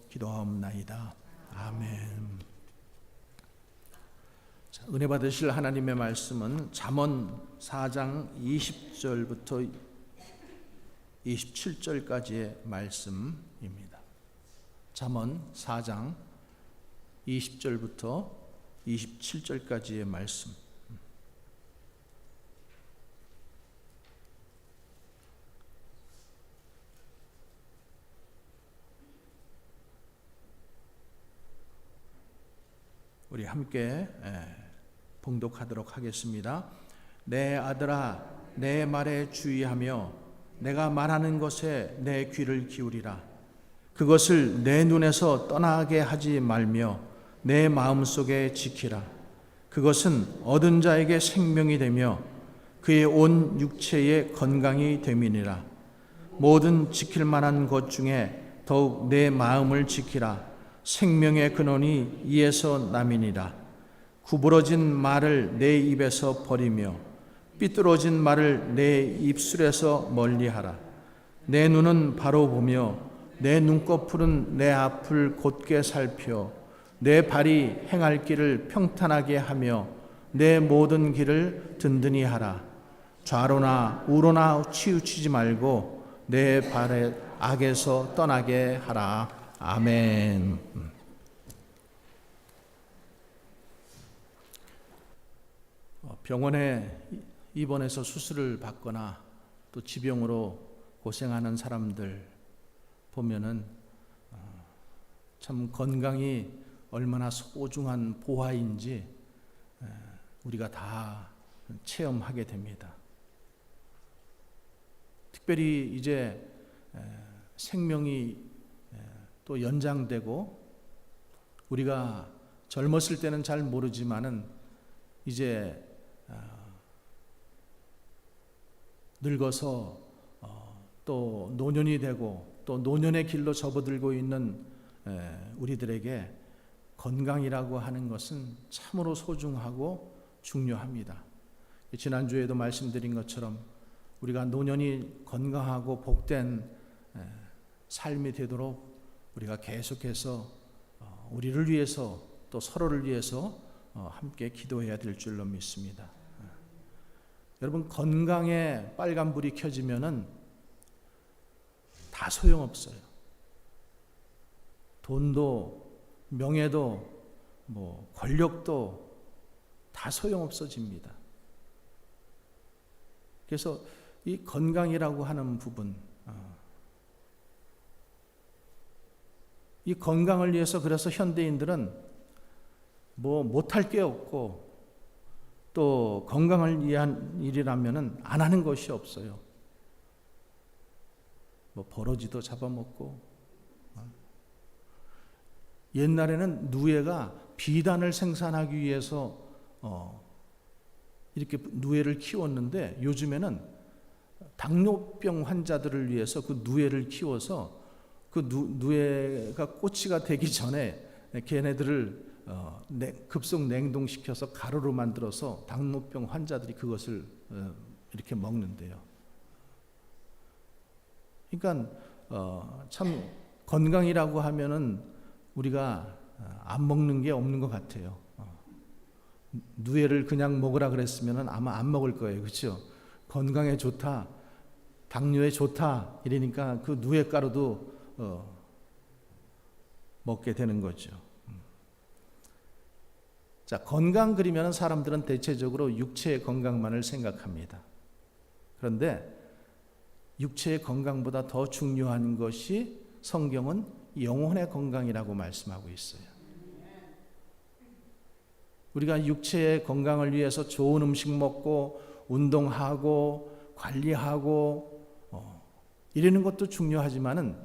기도하옵나이다. 아멘. 자, 은혜 받으실 하나님의 말씀은 잠언 4장 20절부터 27절까지의 말씀입니다. 잠언 4장 20절부터 27절까지의 말씀. 우리 함께 봉독하도록 하겠습니다. 내 아들아, 내 말에 주의하며 내가 말하는 것에 내 귀를 기울이라. 그것을 내 눈에서 떠나게 하지 말며 내 마음속에 지키라. 그것은 얻은 자에게 생명이 되며 그의 온 육체의 건강이 됨이니라. 모든 지킬 만한 것 중에 더욱 내 마음을 지키라. 생명의 근원이 이에서 남이니라. 구부러진 말을 내 입에서 버리며 삐뚤어진 말을 내 입술에서 멀리하라. 내 눈은 바로 보며 내 눈꺼풀은 내 앞을 곧게 살펴 내 발이 행할 길을 평탄하게 하며 내 모든 길을 든든히 하라. 좌로나 우로나 치우치지 말고 내 발의 악에서 떠나게 하라. 아멘. 병원에 입원해서 수술을 받거나 또 지병으로 고생하는 사람들 보면은 참 건강이 얼마나 소중한 보화인지 우리가 다 체험하게 됩니다. 특별히 이제 생명이 또 연장되고 우리가 젊었을 때는 잘 모르지만은 이제 늙어서 또 노년이 되고 또 노년의 길로 접어들고 있는 우리들에게 건강이라고 하는 것은 참으로 소중하고 중요합니다. 지난주에도 말씀드린 것처럼 우리가 노년이 건강하고 복된 삶이 되도록 우리가 계속해서 우리를 위해서 또 서로를 위해서 함께 기도해야 될 줄로 믿습니다. 여러분, 건강에 빨간불이 켜지면은 다 소용없어요. 돈도 명예도 권력도 다 소용없어집니다. 그래서 이 건강이라고 하는 부분, 이 건강을 위해서 그래서 현대인들은 못할 게 없고 또 건강을 위한 일이라면은 안 하는 것이 없어요. 버러지도 잡아먹고, 옛날에는 누에가 비단을 생산하기 위해서 이렇게 누에를 키웠는데 요즘에는 당뇨병 환자들을 위해서 그 누에를 키워서 그 누에가 꼬치가 되기 전에 걔네들을 급속 냉동시켜서 가루로 만들어서 당뇨병 환자들이 그것을 이렇게 먹는데요. 그러니까 참 건강이라고 하면은 우리가 안 먹는 게 없는 것 같아요. 누에를 그냥 먹으라 그랬으면은 아마 안 먹을 거예요, 그렇죠? 건강에 좋다, 당뇨에 좋다 이러니까 그 누에 가루도 먹게 되는 거죠. 자, 건강 그리면 사람들은 대체적으로 육체의 건강만을 생각합니다. 그런데 육체의 건강보다 더 중요한 것이 성경은 영혼의 건강이라고 말씀하고 있어요. 우리가 육체의 건강을 위해서 좋은 음식 먹고 운동하고 관리하고 이러는 것도 중요하지만은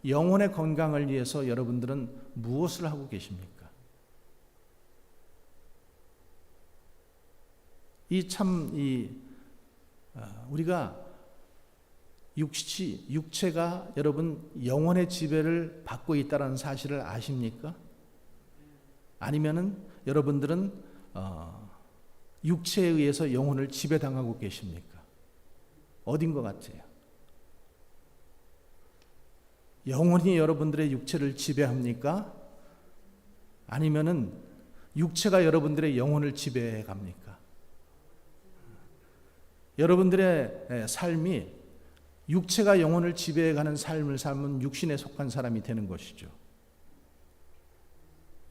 영혼의 건강을 위해서 여러분들은 무엇을 하고 계십니까? 우리가 육체가 여러분 영혼의 지배를 받고 있다는 사실을 아십니까? 아니면은 여러분들은 육체에 의해서 영혼을 지배당하고 계십니까? 어딘 것 같아요? 영혼이 여러분들의 육체를 지배합니까? 아니면은 육체가 여러분들의 영혼을 지배해 갑니까? 여러분들의 삶이 육체가 영혼을 지배해 가는 삶을 살면 육신에 속한 사람이 되는 것이죠.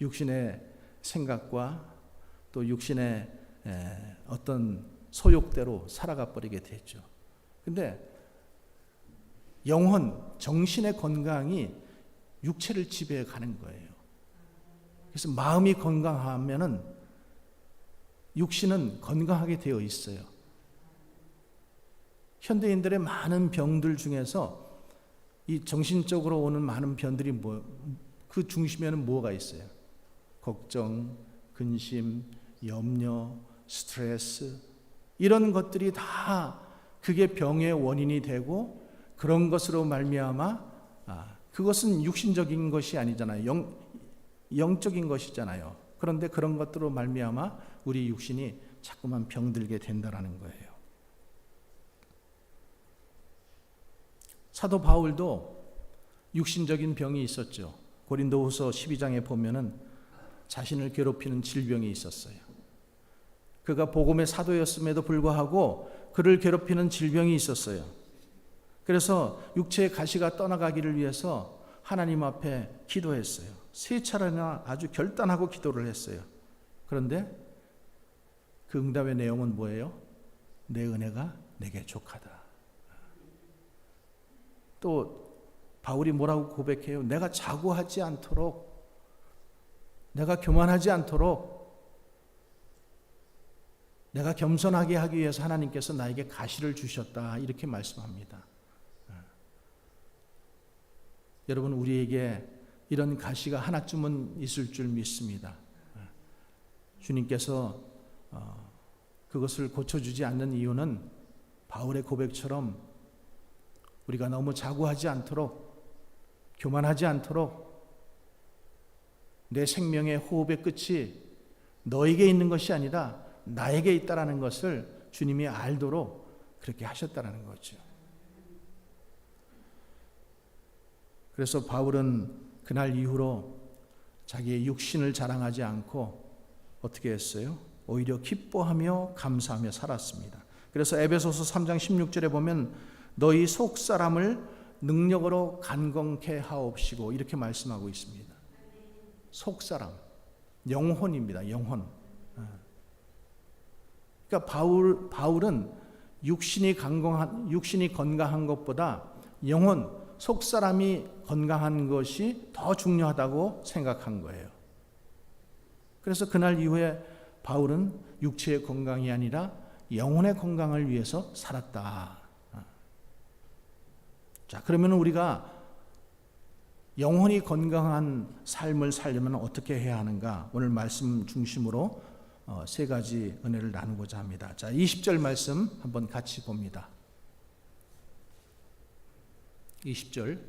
육신의 생각과 또 육신의 어떤 소욕대로 살아가 버리게 되죠. 근데 영혼, 정신의 건강이 육체를 지배해 가는 거예요. 그래서 마음이 건강하면은 육신은 건강하게 되어 있어요. 현대인들의 많은 병들 중에서 이 정신적으로 오는 많은 병들이 그 중심에는 뭐가 있어요? 걱정, 근심, 염려, 스트레스, 이런 것들이 다 그게 병의 원인이 되고, 그런 것으로 말미암아 그것은 육신적인 것이 아니잖아요. 영적인 것이잖아요. 그런데 그런 것들로 말미암아 우리 육신이 자꾸만 병들게 된다라는 거예요. 사도 바울도 육신적인 병이 있었죠. 고린도후서 12장에 보면은 자신을 괴롭히는 질병이 있었어요. 그가 복음의 사도였음에도 불구하고 그를 괴롭히는 질병이 있었어요. 그래서 육체의 가시가 떠나가기를 위해서 하나님 앞에 기도했어요. 3차례나 아주 결단하고 기도를 했어요. 그런데 그 응답의 내용은 뭐예요? 내 은혜가 내게 족하다. 또 바울이 뭐라고 고백해요? 내가 자고하지 않도록, 내가 교만하지 않도록, 내가 겸손하게 하기 위해서 하나님께서 나에게 가시를 주셨다, 이렇게 말씀합니다. 여러분, 우리에게 이런 가시가 하나쯤은 있을 줄 믿습니다. 주님께서 그것을 고쳐주지 않는 이유는 바울의 고백처럼 우리가 너무 자고하지 않도록, 교만하지 않도록, 내 생명의 호흡의 끝이 너에게 있는 것이 아니라 나에게 있다라는 것을 주님이 알도록 그렇게 하셨다라는 거죠. 그래서 바울은 그날 이후로 자기의 육신을 자랑하지 않고 어떻게 했어요? 오히려 기뻐하며 감사하며 살았습니다. 그래서 에베소서 3장 16절에 보면 너희 속사람을 능력으로 간건케 하옵시고, 이렇게 말씀하고 있습니다. 속사람, 영혼입니다. 영혼. 그러니까 바울은 육신이 건강한 것보다 영혼, 속사람이 건강한 것이 더 중요하다고 생각한 거예요. 그래서 그날 이후에 바울은 육체의 건강이 아니라 영혼의 건강을 위해서 살았다. 자, 그러면 우리가 영혼이 건강한 삶을 살려면 어떻게 해야 하는가? 오늘 말씀 중심으로 3가지 은혜를 나누고자 합니다. 자, 20절 말씀 한번 같이 봅니다. 20절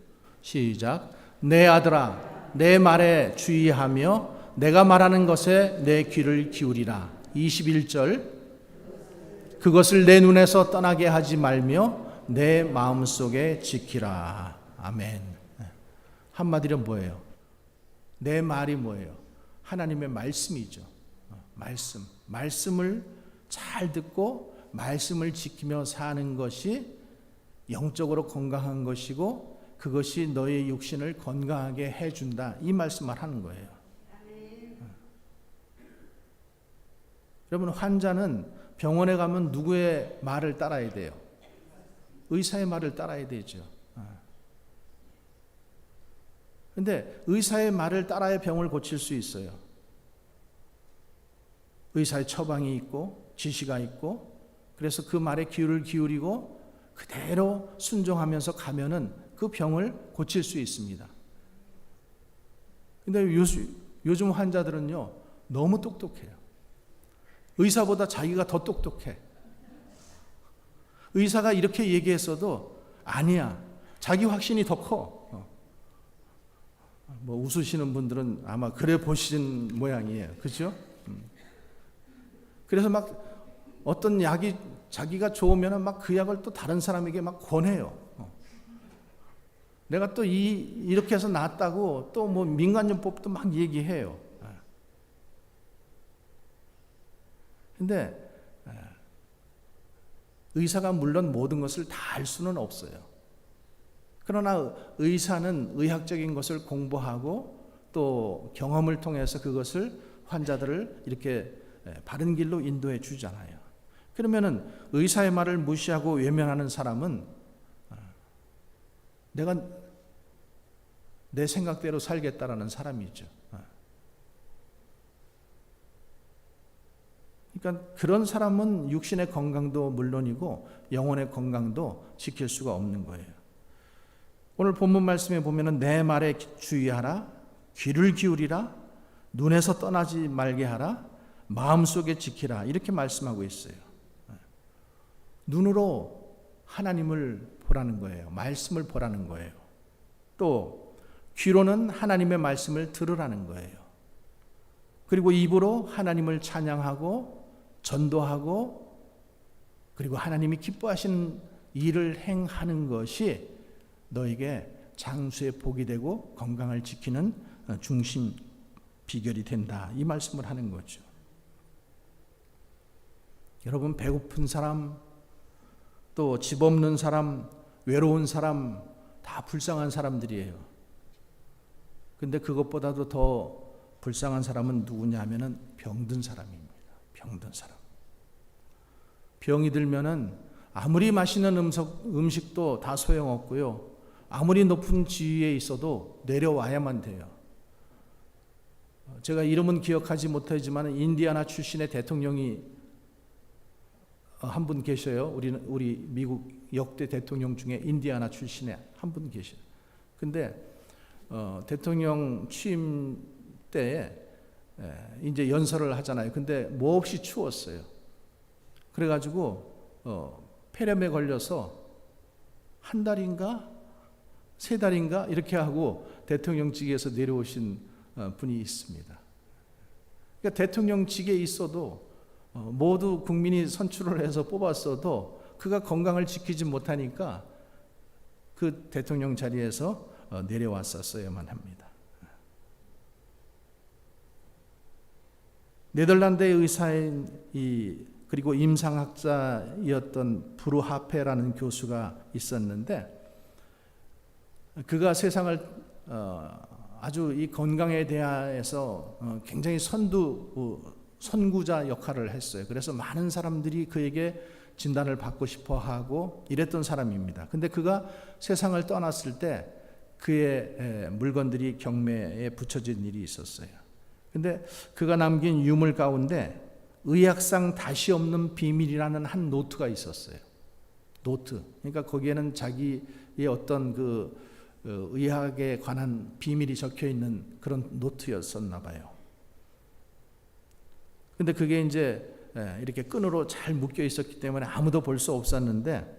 시작. 내 아들아, 내 말에 주의하며 내가 말하는 것에 내 귀를 기울이라. 21절 그것을 내 눈에서 떠나게 하지 말며 내 마음속에 지키라. 아멘. 한마디로 뭐예요? 내 말이 뭐예요? 하나님의 말씀이죠. 말씀을 잘 듣고 말씀을 지키며 사는 것이 영적으로 건강한 것이고, 그것이 너의 육신을 건강하게 해준다, 이 말씀을 하는 거예요. 여러분, 환자는 병원에 가면 누구의 말을 따라야 돼요? 의사의 말을 따라야 되죠. 그런데 의사의 말을 따라야 병을 고칠 수 있어요. 의사의 처방이 있고 지시가 있고, 그래서 그 말에 귀를 기울이고 그대로 순종하면서 가면은 그 병을 고칠 수 있습니다. 근데 요즘 환자들은요, 너무 똑똑해요. 의사보다 자기가 더 똑똑해. 의사가 이렇게 얘기했어도 아니야, 자기 확신이 더 커. 뭐 웃으시는 분들은 아마 그래 보신 모양이에요. 그렇죠? 그래서 막 어떤 약이 자기가 좋으면 막 그 약을 또 다른 사람에게 막 권해요. 내가 또 이렇게 해서 낫다고 또 뭐 민간요법도 막 얘기해요. 근데 의사가 물론 모든 것을 다 알 수는 없어요. 그러나 의사는 의학적인 것을 공부하고 또 경험을 통해서 그것을 환자들을 이렇게 바른 길로 인도해 주잖아요. 그러면은 의사의 말을 무시하고 외면하는 사람은 내가 내 생각대로 살겠다라는 사람이죠. 그러니까 그런 사람은 육신의 건강도 물론이고 영혼의 건강도 지킬 수가 없는 거예요. 오늘 본문 말씀에 보면은 내 말에 주의하라, 귀를 기울이라, 눈에서 떠나지 말게 하라, 마음속에 지키라, 이렇게 말씀하고 있어요. 눈으로 하나님을 보라는 거예요. 말씀을 보라는 거예요. 또 귀로는 하나님의 말씀을 들으라는 거예요. 그리고 입으로 하나님을 찬양하고 전도하고 그리고 하나님이 기뻐하시는 일을 행하는 것이 너에게 장수의 복이 되고 건강을 지키는 중심 비결이 된다. 이 말씀을 하는 거죠. 여러분, 배고픈 사람, 또 집 없는 사람, 외로운 사람, 다 불쌍한 사람들이에요. 근데 그것보다도 더 불쌍한 사람은 누구냐 하면은 병든 사람입니다. 병든 사람. 병이 들면은 아무리 맛있는 음식도 다 소용없고요. 아무리 높은 지위에 있어도 내려와야만 돼요. 제가 이름은 기억하지 못하지만 인디아나 출신의 대통령이 한 분 계셔요. 우리 미국 역대 대통령 중에 인디아나 출신의 한 분 계셔요. 근데 대통령 취임 때에 이제 연설을 하잖아요. 근데 몹시 추웠어요. 그래가지고 폐렴에 걸려서 한 달인가 3달인가 이렇게 하고 대통령직에서 내려오신 분이 있습니다. 그러니까 대통령직에 있어도 모두 국민이 선출을 해서 뽑았어도 그가 건강을 지키지 못하니까 그 대통령 자리에서 내려왔었어야만 합니다. 네덜란드의 의사인 그리고 임상학자였던 브루하페라는 교수가 있었는데 그가 세상을 아주 이 건강에 대해서 굉장히 선구자 역할을 했어요. 그래서 많은 사람들이 그에게 진단을 받고 싶어 하고 이랬던 사람입니다. 근데 그가 세상을 떠났을 때 그의 물건들이 경매에 붙여진 일이 있었어요. 근데 그가 남긴 유물 가운데 의학상 다시 없는 비밀이라는 한 노트가 있었어요. 노트. 그러니까 거기에는 자기의 어떤 의학에 관한 비밀이 적혀 있는 그런 노트였었나 봐요. 근데 그게 이제 이렇게 끈으로 잘 묶여 있었기 때문에 아무도 볼 수 없었는데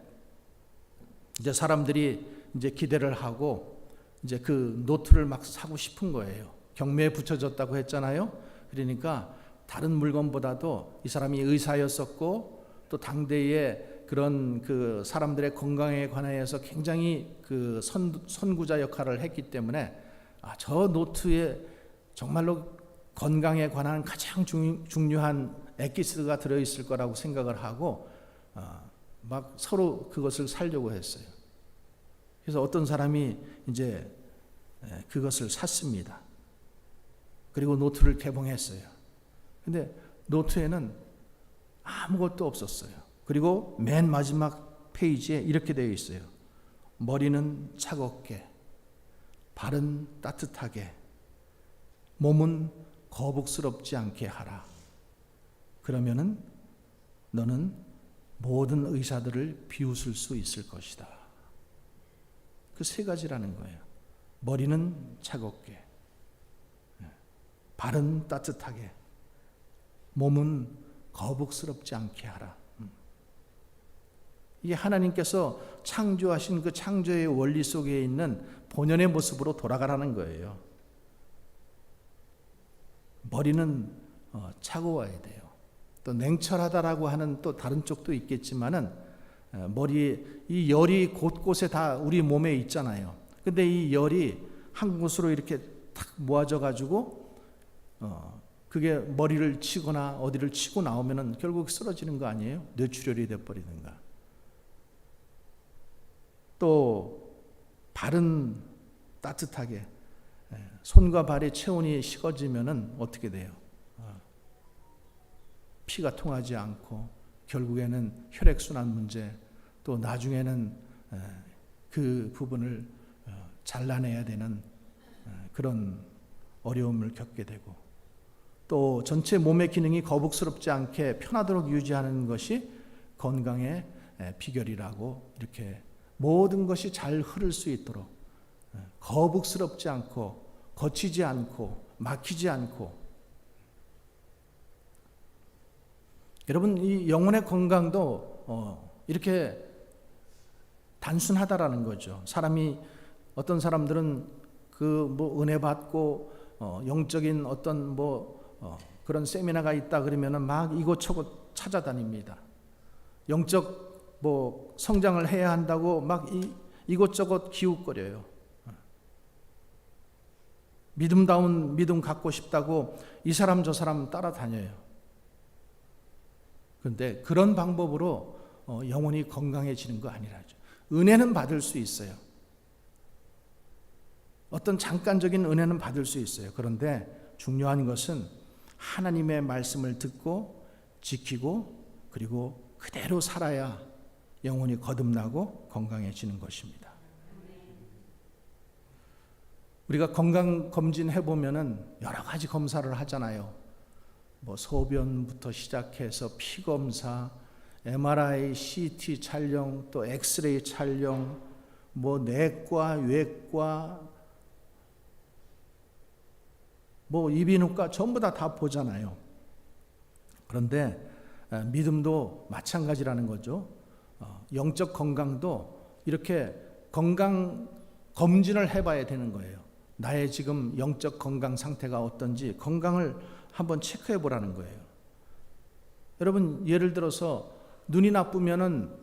이제 사람들이 이제 기대를 하고 이제 그 노트를 막 사고 싶은 거예요. 경매에 붙여졌다고 했잖아요. 그러니까 다른 물건보다도 이 사람이 의사였었고 또 당대의 그런 그 사람들의 건강에 관해서 굉장히 그 선구자 역할을 했기 때문에 저 노트에 정말로 건강에 관한 가장 중요한 엑기스가 들어있을 거라고 생각을 하고 막 서로 그것을 사려고 했어요. 그래서 어떤 사람이 이제 그것을 샀습니다. 그리고 노트를 개봉했어요. 근데 노트에는 아무것도 없었어요. 그리고 맨 마지막 페이지에 이렇게 되어 있어요. 머리는 차갑게, 발은 따뜻하게, 몸은 거북스럽지 않게 하라. 그러면은 너는 모든 의사들을 비웃을 수 있을 것이다. 그 3가지라는 거예요. 머리는 차갑게, 발은 따뜻하게, 몸은 거북스럽지 않게 하라. 이게 하나님께서 창조하신 그 창조의 원리 속에 있는 본연의 모습으로 돌아가라는 거예요. 머리는 차가워야 돼요. 또 냉철하다라고 하는 또 다른 쪽도 있겠지만은 머리 이 열이 곳곳에 다 우리 몸에 있잖아요. 근데 이 열이 한 곳으로 이렇게 탁 모아져 가지고 그게 머리를 치거나 어디를 치고 나오면은 결국 쓰러지는 거 아니에요? 뇌출혈이 돼 버리든가. 또 발은 따뜻하게, 손과 발의 체온이 식어지면은 어떻게 돼요? 피가 통하지 않고 결국에는 혈액순환 문제, 또 나중에는 그 부분을 잘라내야 되는 그런 어려움을 겪게 되고, 또 전체 몸의 기능이 거북스럽지 않게 편하도록 유지하는 것이 건강의 비결이라고, 이렇게 모든 것이 잘 흐를 수 있도록 거북스럽지 않고 거치지 않고 막히지 않고. 여러분, 이 영혼의 건강도 이렇게 단순하다라는 거죠. 사람이, 어떤 사람들은 그 뭐 은혜 받고 영적인 어떤 그런 세미나가 있다 그러면은 막 이곳저곳 찾아다닙니다. 영적 성장을 해야 한다고 막 이곳저곳 기웃거려요. 믿음다운 믿음 갖고 싶다고 이 사람 저 사람 따라다녀요. 그런데 그런 방법으로 영혼이 건강해지는 거 아니라죠. 은혜는 받을 수 있어요. 어떤 잠깐적인 은혜는 받을 수 있어요. 그런데 중요한 것은 하나님의 말씀을 듣고 지키고 그리고 그대로 살아야 영혼이 거듭나고 건강해지는 것입니다. 우리가 건강 검진해 보면은 여러 가지 검사를 하잖아요. 소변부터 시작해서 피 검사, MRI, CT 촬영, 또 엑스레이 촬영, 내과, 외과, 이비인후과 전부 다 보잖아요. 그런데 믿음도 마찬가지라는 거죠. 영적 건강도 이렇게 건강 검진을 해봐야 되는 거예요. 나의 지금 영적 건강 상태가 어떤지 건강을 한번 체크해 보라는 거예요. 여러분, 예를 들어서 눈이 나쁘면은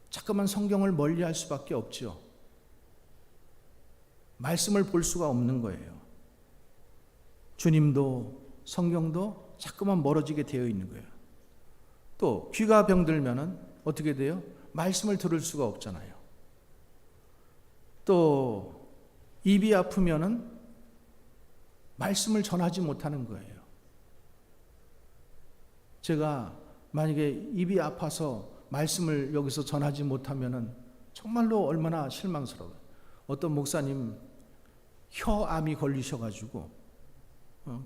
자꾸만 성경을 멀리할 수밖에 없죠. 말씀을 볼 수가 없는 거예요. 주님도 성경도 자꾸만 멀어지게 되어 있는 거예요. 또 귀가 병들면은 어떻게 돼요? 말씀을 들을 수가 없잖아요. 또 입이 아프면은 말씀을 전하지 못하는 거예요. 제가 만약에 입이 아파서 말씀을 여기서 전하지 못하면은 정말로 얼마나 실망스러워요. 어떤 목사님 혀암이 걸리셔가지고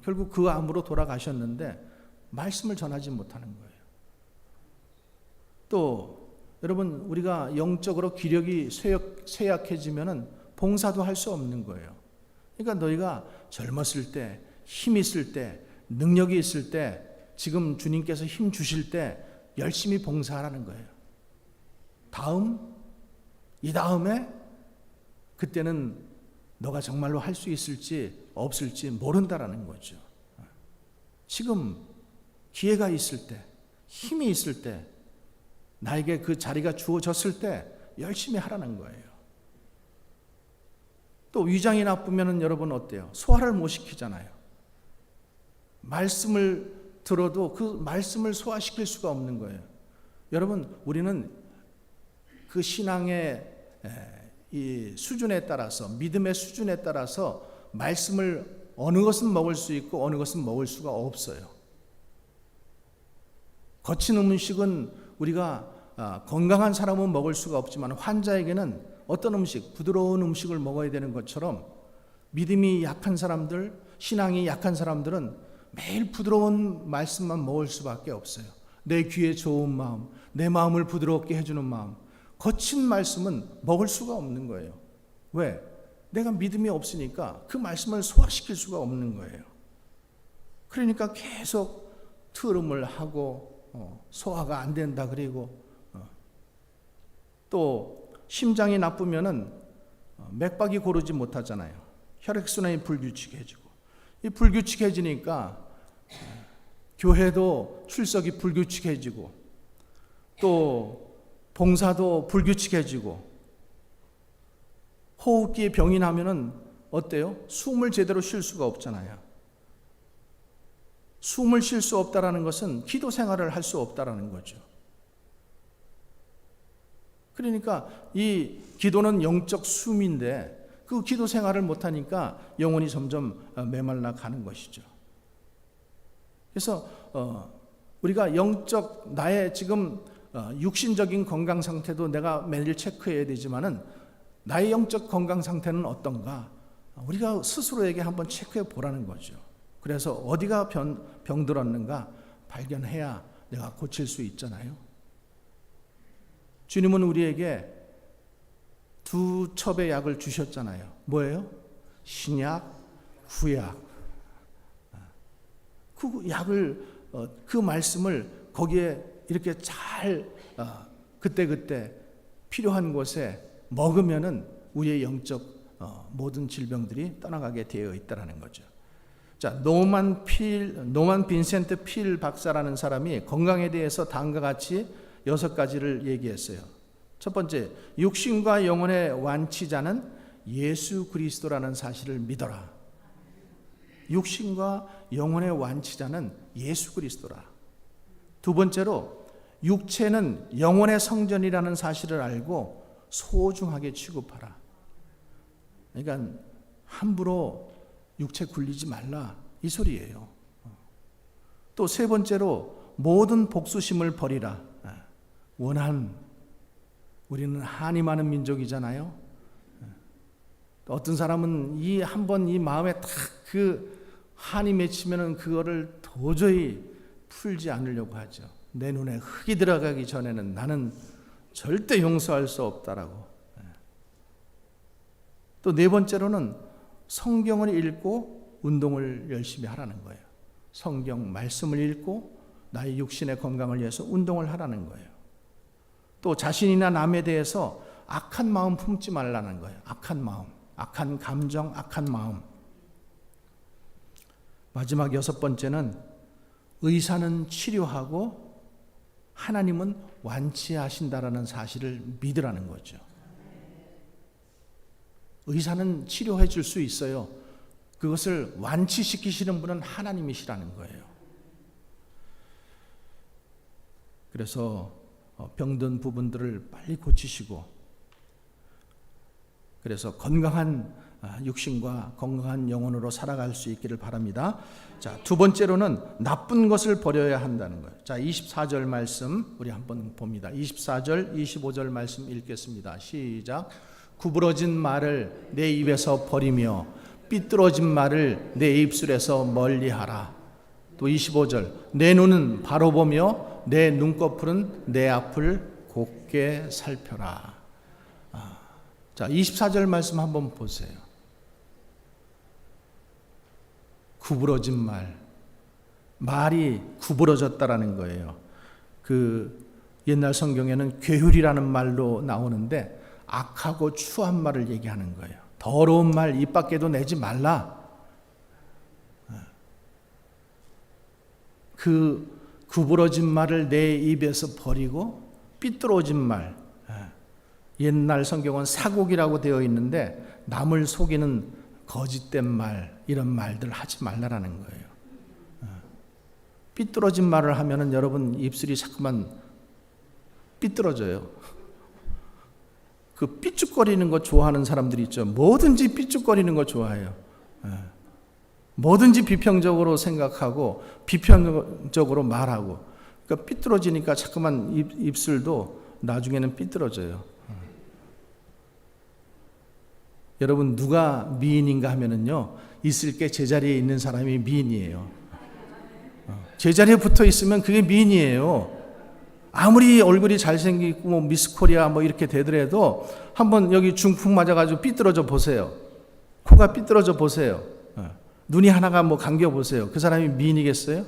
결국 그 암으로 돌아가셨는데 말씀을 전하지 못하는 거예요. 또 여러분, 우리가 영적으로 기력이 쇠약해지면은 봉사도 할 수 없는 거예요. 그러니까 너희가 젊었을 때, 힘 있을 때, 능력이 있을 때, 지금 주님께서 힘 주실 때 열심히 봉사하라는 거예요. 이 다음에 그때는 너가 정말로 할 수 있을지 없을지 모른다라는 거죠. 지금 기회가 있을 때, 힘이 있을 때, 나에게 그 자리가 주어졌을 때 열심히 하라는 거예요. 또 위장이 나쁘면 여러분 어때요? 소화를 못 시키잖아요. 말씀을 들어도 그 말씀을 소화시킬 수가 없는 거예요. 여러분, 우리는 그 신앙의 이 수준에 따라서, 믿음의 수준에 따라서 말씀을 어느 것은 먹을 수 있고 어느 것은 먹을 수가 없어요. 거친 음식은 우리가 건강한 사람은 먹을 수가 없지만 환자에게는 어떤 음식, 부드러운 음식을 먹어야 되는 것처럼 믿음이 약한 사람들, 신앙이 약한 사람들은 매일 부드러운 말씀만 먹을 수밖에 없어요. 내 귀에 좋은 마음, 내 마음을 부드럽게 해주는 마음, 거친 말씀은 먹을 수가 없는 거예요. 왜? 내가 믿음이 없으니까 그 말씀을 소화시킬 수가 없는 거예요. 그러니까 계속 트름을 하고 소화가 안 된다 그리고 또 심장이 나쁘면은 맥박이 고르지 못하잖아요. 혈액순환이 불규칙해지고, 이 불규칙해지니까 교회도 출석이 불규칙해지고, 또 봉사도 불규칙해지고, 호흡기에 병이 나면은 어때요? 숨을 제대로 쉴 수가 없잖아요. 숨을 쉴 수 없다라는 것은 기도 생활을 할 수 없다라는 거죠. 그러니까 이 기도는 영적 숨인데 그 기도 생활을 못하니까 영혼이 점점 메말라 가는 것이죠. 그래서 우리가 영적 나의 지금 육신적인 건강 상태도 내가 매일 체크해야 되지만은 나의 영적 건강 상태는 어떤가? 우리가 스스로에게 한번 체크해 보라는 거죠. 그래서 어디가 병들었는가 발견해야 내가 고칠 수 있잖아요. 주님은 우리에게 두 첩의 약을 주셨잖아요. 뭐예요? 신약, 구약. 그 약을 그 말씀을 거기에 이렇게 잘 그때그때 필요한 곳에 먹으면은 우리의 영적 모든 질병들이 떠나가게 되어 있다라는 거죠. 자, 노만 빈센트 필 박사라는 사람이 건강에 대해서 다음과 같이 6가지를 얘기했어요. 첫 번째, 육신과 영혼의 완치자는 예수 그리스도라는 사실을 믿어라. 육신과 영혼의 완치자는 예수 그리스도라. 두 번째로, 육체는 영혼의 성전이라는 사실을 알고 소중하게 취급하라. 그러니까 함부로 육체 굴리지 말라 이 소리예요. 또 세 번째로, 모든 복수심을 버리라. 우리는 한이 많은 민족이잖아요. 어떤 사람은 한번 이 마음에 딱 그 한이 맺히면은 그거를 도저히 풀지 않으려고 하죠. 내 눈에 흙이 들어가기 전에는 나는 절대 용서할 수 없다라고. 또 네 번째로는 성경을 읽고 운동을 열심히 하라는 거예요. 성경 말씀을 읽고 나의 육신의 건강을 위해서 운동을 하라는 거예요. 또 자신이나 남에 대해서 악한 마음 품지 말라는 거예요. 악한 마음, 악한 감정, 악한 마음. 마지막 6번째는 의사는 치료하고 하나님은 완치하신다라는 사실을 믿으라는 거죠. 의사는 치료해 줄 수 있어요. 그것을 완치시키시는 분은 하나님이시라는 거예요. 그래서 병든 부분들을 빨리 고치시고, 그래서 건강한 육신과 건강한 영혼으로 살아갈 수 있기를 바랍니다. 자, 두 번째로는 나쁜 것을 버려야 한다는 거예요. 자, 24절 말씀 우리 한번 봅니다. 24절, 25절 말씀 읽겠습니다. 시작. 구부러진 말을 내 입에서 버리며 삐뚤어진 말을 내 입술에서 멀리하라. 또 25절, 내 눈은 바로 보며 내 눈꺼풀은 내 앞을 곱게 살펴라. 자, 24절 말씀 한번 보세요. 구부러진 말이 구부러졌다라는 거예요. 그 옛날 성경에는 괴휼이라는 말로 나오는데 악하고 추한 말을 얘기하는 거예요. 더러운 말 입 밖에도 내지 말라. 그 구부러진 말을 내 입에서 버리고 삐뚤어진 말. 옛날 성경은 사곡이라고 되어 있는데 남을 속이는 거짓된 말, 이런 말들 하지 말라라는 거예요. 삐뚤어진 말을 하면은 여러분 입술이 자꾸만 삐뚤어져요. 그 삐죽거리는 거 좋아하는 사람들이 있죠. 뭐든지 삐죽거리는 거 좋아해요. 뭐든지 비평적으로 생각하고 비평적으로 말하고. 그러니까 삐뚤어지니까 자꾸만 입술도 나중에는 삐뚤어져요. 여러분 누가 미인인가 하면은요, 있을 게 제자리에 있는 사람이 미인이에요. 제자리에 붙어 있으면 그게 미인이에요. 아무리 얼굴이 잘생기고 뭐 미스 코리아 뭐 이렇게 되더라도 한번 여기 중풍 맞아가지고 삐뚤어져 보세요. 코가 삐뚤어져 보세요. 눈이 하나가 뭐 감겨 보세요. 그 사람이 미인이겠어요?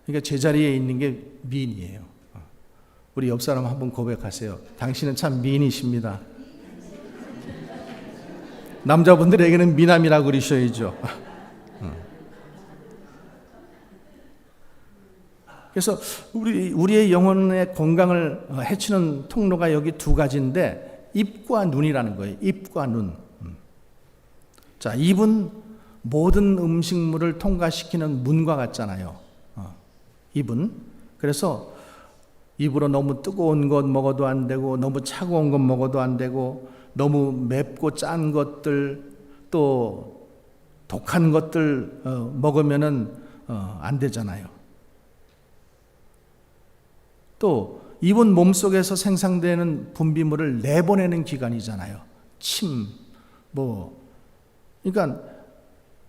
그러니까 제자리에 있는 게 미인이에요. 우리 옆 사람 한번 고백하세요. 당신은 참 미인이십니다. 남자분들에게는 미남이라고 그러셔야죠. 그래서 우리의 영혼의 건강을 해치는 통로가 여기 두 가지인데 입과 눈이라는 거예요. 입과 눈. 자, 입은 모든 음식물을 통과시키는 문과 같잖아요. 입은. 그래서 입으로 너무 뜨거운 것 먹어도 안 되고, 너무 차가운 것 먹어도 안 되고, 너무 맵고 짠 것들, 또 독한 것들 먹으면은 안 되잖아요. 또 입은 몸속에서 생산되는 분비물을 내보내는 기관이잖아요. 침, 그러니까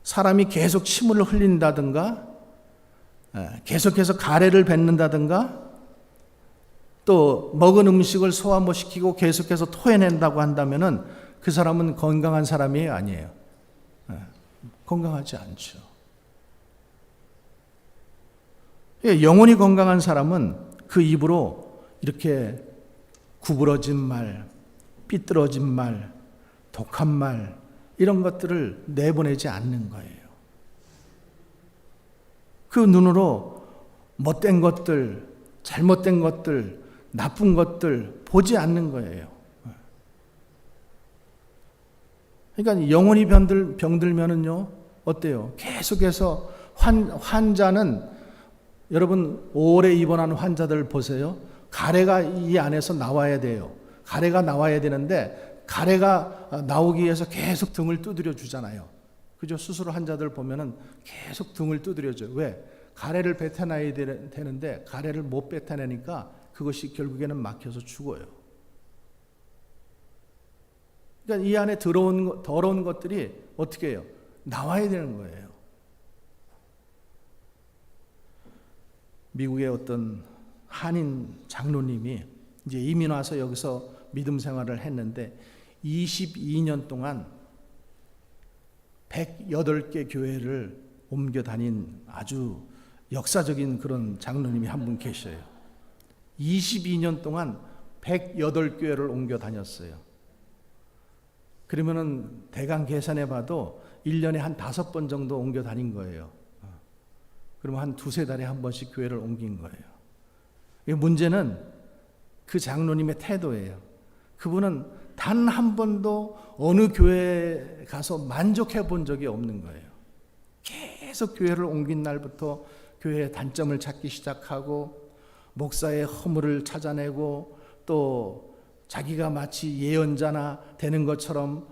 사람이 계속 침을 흘린다든가, 계속해서 가래를 뱉는다든가, 또 먹은 음식을 소화 못 시키고 계속해서 토해낸다고 한다면은 그 사람은 건강한 사람이 아니에요. 건강하지 않죠. 영혼이 건강한 사람은 그 입으로 이렇게 구부러진 말, 삐뚤어진 말, 독한 말, 이런 것들을 내보내지 않는 거예요. 그 눈으로 못된 것들, 잘못된 것들, 나쁜 것들 보지 않는 거예요. 그러니까 영혼이 병들면은요, 어때요? 계속해서 환자는, 여러분 오래 입원한 환자들 보세요. 가래가 이 안에서 나와야 돼요. 가래가 나와야 되는데 가래가 나오기 위해서 계속 등을 두드려 주잖아요. 그죠? 수술 환자들 보면은 계속 등을 두드려 줘요. 왜? 가래를 뱉어내야 되는데 가래를 못 뱉어내니까 그것이 결국에는 막혀서 죽어요. 그러니까 이 안에 더러운 것들이 어떻게 해요? 나와야 되는 거예요. 미국의 어떤 한인 장로님이 이제 이민 와서 여기서 믿음 생활을 했는데 22년 동안 108개 교회를 옮겨 다닌 아주 역사적인 그런 장로님이 한 분 계셔요. 22년 동안 108교회를 옮겨 다녔어요. 그러면은 대강 계산해 봐도 1년에 한 5번 정도 옮겨 다닌 거예요. 그러면 한 2-3달에 한 번씩 교회를 옮긴 거예요. 문제는 그 장로님의 태도예요. 그분은 단 한 번도 어느 교회에 가서 만족해 본 적이 없는 거예요. 계속 교회를 옮긴 날부터 교회의 단점을 찾기 시작하고, 목사의 허물을 찾아내고, 또 자기가 마치 예언자나 되는 것처럼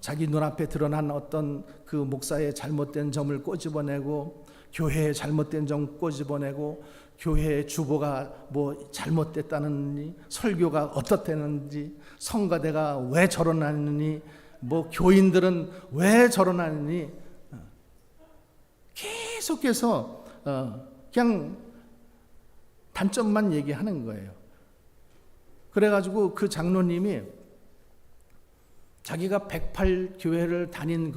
자기 눈앞에 드러난 어떤 그 목사의 잘못된 점을 꼬집어내고, 교회의 잘못된 점 꼬집어내고, 교회의 주보가 뭐 잘못됐다느니, 설교가 어떻다는지, 성가대가 왜 저러나느니, 뭐 교인들은 왜 저러나느니, 계속해서 그냥 단점만 얘기하는 거예요. 그래가지고 그 장로님이 자기가 108교회를 다닌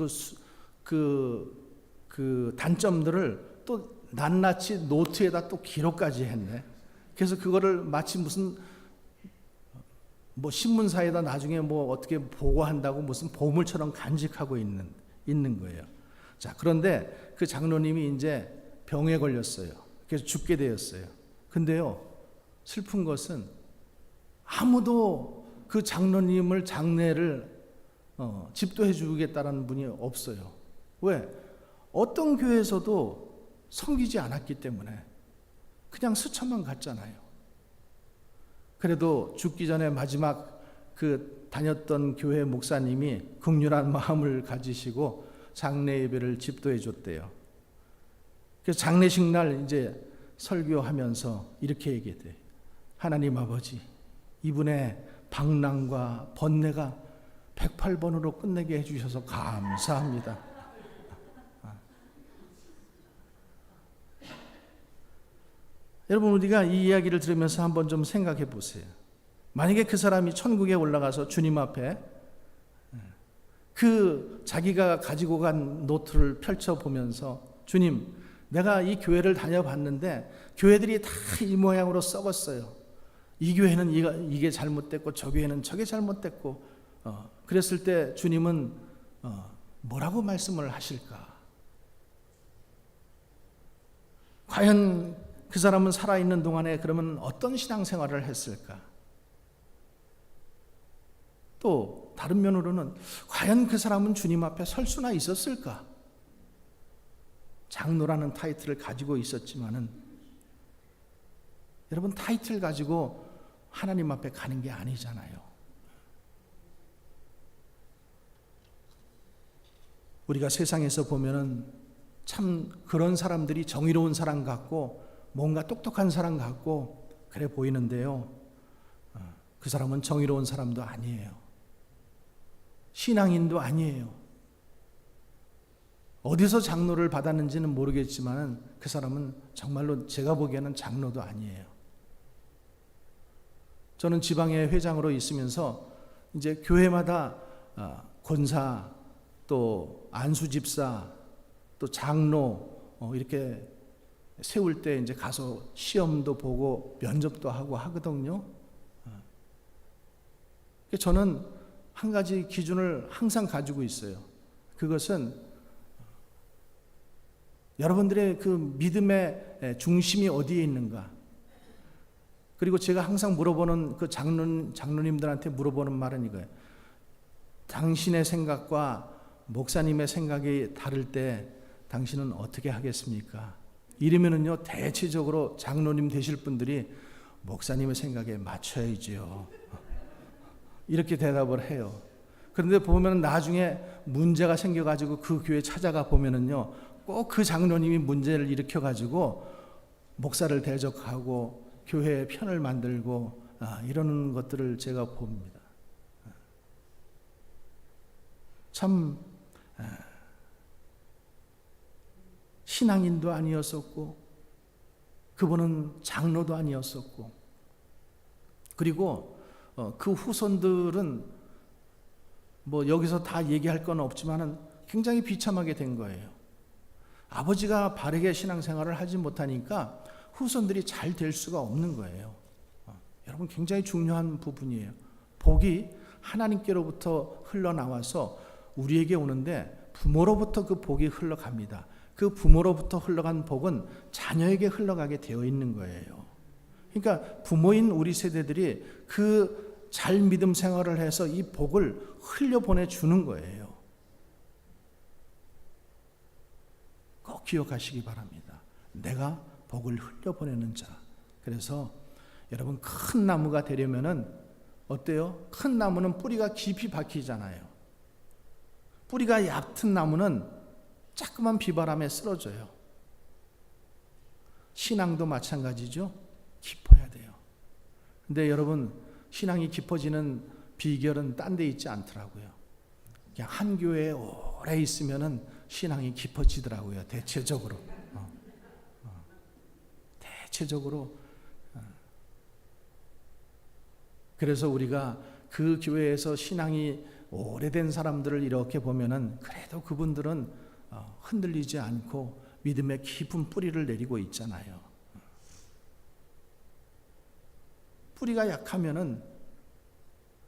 그 단점들을 또 낱낱이 노트에다 또 기록까지 했네. 그래서 그거를 마치 무슨 뭐 신문사에다 나중에 뭐 어떻게 보고한다고 무슨 보물처럼 간직하고 있는 거예요. 자, 그런데 그 장로님이 이제 병에 걸렸어요. 그래서 죽게 되었어요. 근데요, 슬픈 것은 아무도 그 장로님을 장례를 집도해 주겠다는 분이 없어요. 왜? 어떤 교회에서도 섬기지 않았기 때문에 그냥 스쳐만 갔잖아요. 그래도 죽기 전에 마지막 그 다녔던 교회 목사님이 긍휼한 마음을 가지시고 장례 예배를 집도해 줬대요. 그래서 장례식 날 이제 설교하면서 이렇게 얘기했대요. 하나님 아버지, 이분의 방랑과 번뇌가 108번으로 끝내게 해주셔서 감사합니다. 여러분, 우리가 이 이야기를 들으면서 한번 좀 생각해 보세요. 만약에 그 사람이 천국에 올라가서 주님 앞에 그 자기가 가지고 간 노트를 펼쳐보면서, 주님, 내가 이 교회를 다녀봤는데 교회들이 다 이 모양으로 썩었어요. 이 교회는 이게 잘못됐고 저 교회는 저게 잘못됐고, 그랬을 때 주님은 뭐라고 말씀을 하실까? 과연 그 사람은 살아있는 동안에 그러면 어떤 신앙생활을 했을까? 또 또 다른 면으로는 과연 그 사람은 주님 앞에 설 수나 있었을까? 장로라는 타이틀을 가지고 있었지만은 여러분, 타이틀 가지고 하나님 앞에 가는 게 아니잖아요. 우리가 세상에서 보면은 참 그런 사람들이 정의로운 사람 같고 뭔가 똑똑한 사람 같고 그래 보이는데요, 그 사람은 정의로운 사람도 아니에요. 신앙인도 아니에요. 어디서 장로를 받았는지는 모르겠지만 그 사람은 정말로 제가 보기에는 장로도 아니에요. 저는 지방의 회장으로 있으면서 이제 교회마다 권사, 또 안수집사, 또 장로 이렇게 세울 때 이제 가서 시험도 보고 면접도 하고 하거든요. 저는 한 가지 기준을 항상 가지고 있어요. 그것은 여러분들의 그 믿음의 중심이 어디에 있는가. 그리고 제가 항상 물어보는 그 장로님들한테 물어보는 말은 이거예요. 당신의 생각과 목사님의 생각이 다를 때 당신은 어떻게 하겠습니까? 이러면은요, 대체적으로 장로님 되실 분들이 목사님의 생각에 맞춰야지요, 이렇게 대답을 해요. 그런데 보면 나중에 문제가 생겨가지고 그 교회 찾아가 보면은요, 꼭 그 장로님이 문제를 일으켜가지고 목사를 대적하고 교회의 편을 만들고 이러는 것들을 제가 봅니다. 참 신앙인도 아니었었고 그분은 장로도 아니었었고, 그리고 그 후손들은 뭐 여기서 다 얘기할 건 없지만은 굉장히 비참하게 된 거예요. 아버지가 바르게 신앙생활을 하지 못하니까 후손들이 잘 될 수가 없는 거예요. 여러분, 굉장히 중요한 부분이에요. 복이 하나님께로부터 흘러나와서 우리에게 오는데 부모로부터 그 복이 흘러갑니다. 그 부모로부터 흘러간 복은 자녀에게 흘러가게 되어 있는 거예요. 그러니까 부모인 우리 세대들이 그 잘 믿음 생활을 해서 이 복을 흘려보내 주는 거예요. 꼭 기억하시기 바랍니다. 내가 복을 흘려보내는 자. 그래서 여러분, 큰 나무가 되려면은 어때요? 큰 나무는 뿌리가 깊이 박히잖아요. 뿌리가 얕은 나무는 자꾸만 비바람에 쓰러져요. 신앙도 마찬가지죠. 깊어야 돼요. 근데 여러분, 신앙이 깊어지는 비결은 딴 데 있지 않더라고요. 그냥 한 교회에 오래 있으면은 신앙이 깊어지더라고요. 대체적으로. 대체적으로. 그래서 우리가 그 교회에서 신앙이 오래된 사람들을 이렇게 보면은 그래도 그분들은 흔들리지 않고 믿음의 깊은 뿌리를 내리고 있잖아요. 뿌리가 약하면은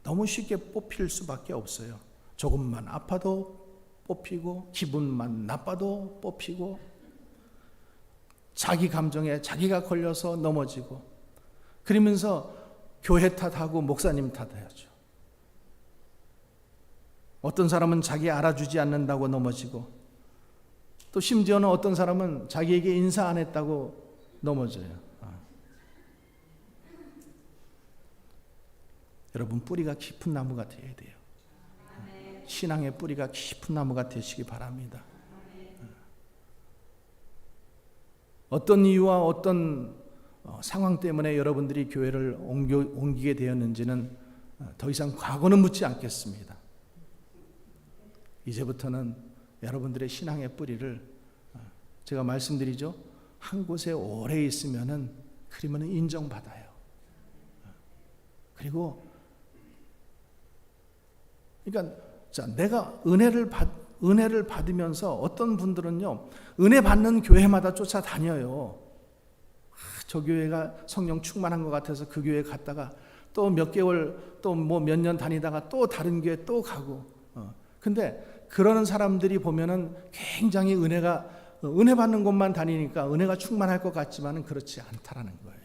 너무 쉽게 뽑힐 수밖에 없어요. 조금만 아파도 뽑히고, 기분만 나빠도 뽑히고, 자기 감정에 자기가 걸려서 넘어지고, 그러면서 교회 탓하고 목사님 탓해야죠. 어떤 사람은 자기 알아주지 않는다고 넘어지고, 또 심지어는 어떤 사람은 자기에게 인사 안 했다고 넘어져요. 여러분, 뿌리가 깊은 나무가 되어야 돼요. 신앙의 뿌리가 깊은 나무가 되시기 바랍니다. 어떤 이유와 어떤 상황 때문에 여러분들이 교회를 옮기게 되었는지는 더 이상 과거는 묻지 않겠습니다. 이제부터는 여러분들의 신앙의 뿌리를, 제가 말씀드리죠, 한 곳에 오래 있으면은 그러면 인정받아요. 그리고 그러니까 내가 은혜를 받으면서 어떤 분들은요, 은혜 받는 교회마다 쫓아다녀요. 저 교회가 성령 충만한 것 같아서 그 교회 갔다가 또 몇 개월, 또 뭐 몇 년 다니다가 또 다른 교회 또 가고. 근데 그러는 사람들이 보면은 굉장히 은혜 받는 곳만 다니니까 은혜가 충만할 것 같지만은 그렇지 않다라는 거예요.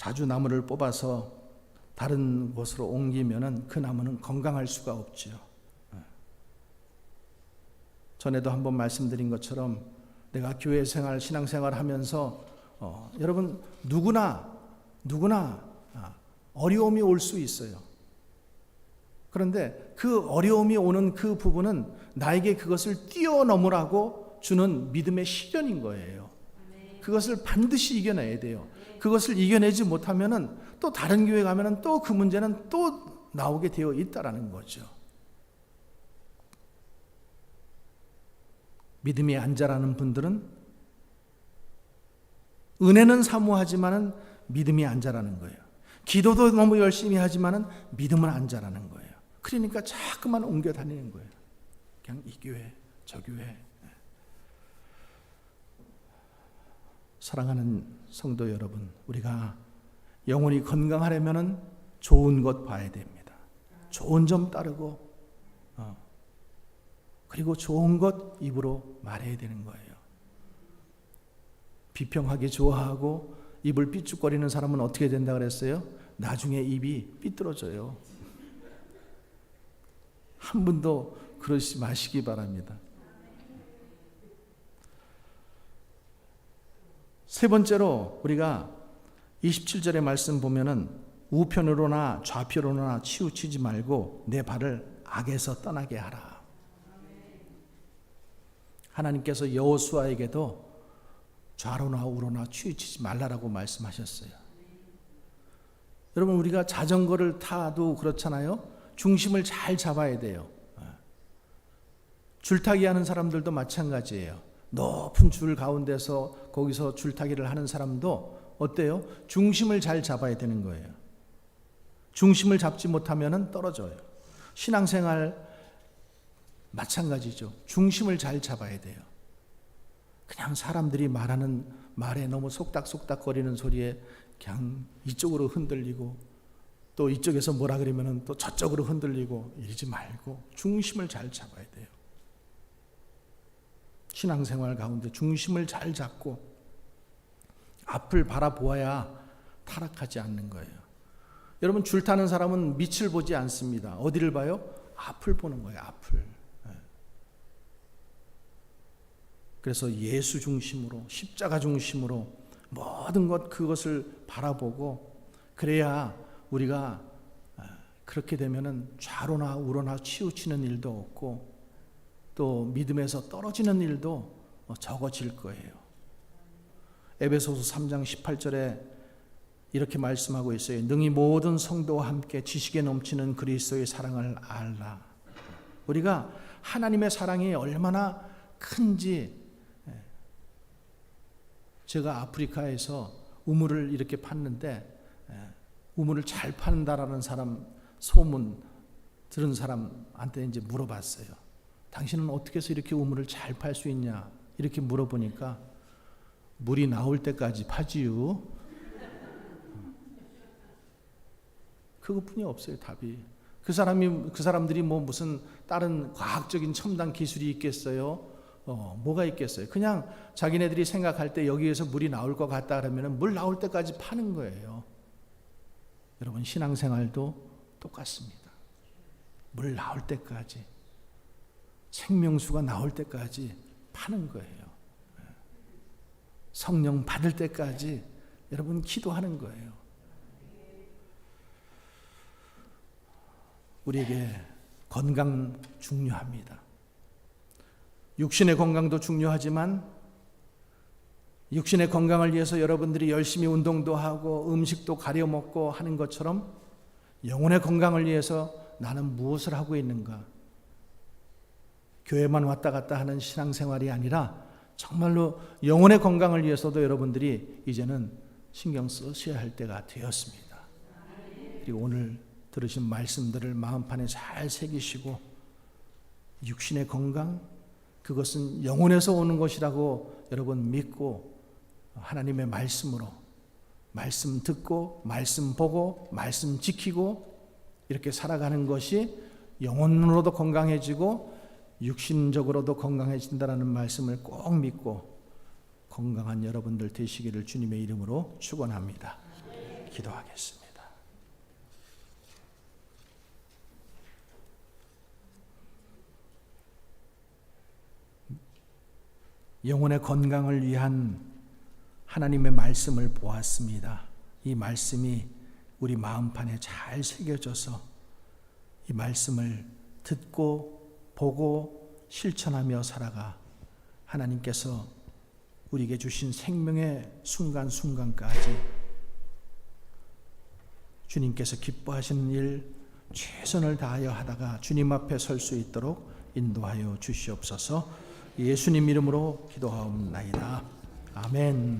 자주 나무를 뽑아서 다른 곳으로 옮기면은 그 나무는 건강할 수가 없지요. 전에도 한번 말씀드린 것처럼 내가 교회 생활, 신앙 생활 하면서 여러분 누구나 어려움이 올 수 있어요. 그런데 그 어려움이 오는 그 부분은 나에게 그것을 뛰어넘으라고 주는 믿음의 시련인 거예요. 그것을 반드시 이겨내야 돼요. 그것을 이겨내지 못하면은 또 다른 교회 가면은 또 그 문제는 또 나오게 되어 있다라는 거죠. 믿음이 안 자라는 분들은 은혜는 사모하지만은 믿음이 안 자라는 거예요. 기도도 너무 열심히 하지만은 믿음은 안 자라는 거예요. 그러니까 자꾸만 옮겨 다니는 거예요. 그냥 이 교회, 저 교회. 사랑하는 성도 여러분, 우리가 영혼이 건강하려면은 좋은 것 봐야 됩니다. 좋은 점 따르고, 그리고 좋은 것 입으로 말해야 되는 거예요. 비평하기 좋아하고 입을 삐죽거리는 사람은 어떻게 된다 그랬어요? 나중에 입이 삐뚤어져요. 한 분도 그러지 마시기 바랍니다. 세 번째로 우리가 27절의 말씀 보면은 우편으로나 좌편으로나 치우치지 말고 내 발을 악에서 떠나게 하라. 하나님께서 여호수아에게도 좌로나 우로나 치우치지 말라라고 말씀하셨어요. 여러분 우리가 자전거를 타도 그렇잖아요. 중심을 잘 잡아야 돼요. 줄타기 하는 사람들도 마찬가지예요. 높은 줄 가운데서 거기서 줄타기를 하는 사람도 어때요? 중심을 잘 잡아야 되는 거예요. 중심을 잡지 못하면 떨어져요. 신앙생활 마찬가지죠. 중심을 잘 잡아야 돼요. 그냥 사람들이 말하는 말에 너무 속닥속닥 거리는 소리에 그냥 이쪽으로 흔들리고 또 이쪽에서 뭐라 그러면 또 저쪽으로 흔들리고 이러지 말고 중심을 잘 잡아야 돼요. 신앙생활 가운데 중심을 잘 잡고 앞을 바라보아야 타락하지 않는 거예요. 여러분 줄 타는 사람은 밑을 보지 않습니다. 어디를 봐요? 앞을 보는 거예요. 앞을. 그래서 예수 중심으로 십자가 중심으로 모든 것 그것을 바라보고 그래야 우리가 그렇게 되면은 좌로나 우로나 치우치는 일도 없고 또 믿음에서 떨어지는 일도 적어질 거예요. 에베소서 3장 18절에 이렇게 말씀하고 있어요. 능히 모든 성도와 함께 지식에 넘치는 그리스도의 사랑을 알라. 우리가 하나님의 사랑이 얼마나 큰지 제가 아프리카에서 우물을 이렇게 팠는데 우물을 잘 판다라는 사람 소문 들은 사람한테 이제 물어봤어요. 당신은 어떻게 해서 이렇게 우물을 잘 팔 수 있냐? 이렇게 물어보니까 물이 나올 때까지 파지요. 그것뿐이 없어요, 답이. 그 사람들이 뭐 무슨 다른 과학적인 첨단 기술이 있겠어요? 뭐가 있겠어요? 그냥 자기네들이 생각할 때 여기에서 물이 나올 것 같다 그러면 물 나올 때까지 파는 거예요. 여러분 신앙생활도 똑같습니다. 물 나올 때까지 생명수가 나올 때까지 파는 거예요. 성령 받을 때까지 여러분 기도하는 거예요. 우리에게 건강 중요합니다. 육신의 건강도 중요하지만 육신의 건강을 위해서 여러분들이 열심히 운동도 하고 음식도 가려 먹고 하는 것처럼 영혼의 건강을 위해서 나는 무엇을 하고 있는가? 교회만 왔다 갔다 하는 신앙생활이 아니라 정말로 영혼의 건강을 위해서도 여러분들이 이제는 신경 쓰셔야 할 때가 되었습니다. 그리고 오늘 들으신 말씀들을 마음판에 잘 새기시고 육신의 건강, 그것은 영혼에서 오는 것이라고 여러분 믿고 하나님의 말씀으로 말씀 듣고 말씀 보고 말씀 지키고 이렇게 살아가는 것이 영혼으로도 건강해지고 육신적으로도 건강해진다는 말씀을 꼭 믿고 건강한 여러분들 되시기를 주님의 이름으로 축원합니다. 기도하겠습니다. 영혼의 건강을 위한 하나님의 말씀을 보았습니다. 이 말씀이 우리 마음판에 잘 새겨져서 이 말씀을 듣고 보고 실천하며 살아가 하나님께서 우리에게 주신 생명의 순간순간까지 주님께서 기뻐하시는 일 최선을 다하여 하다가 주님 앞에 설 수 있도록 인도하여 주시옵소서. 예수님 이름으로 기도하옵나이다. 아멘.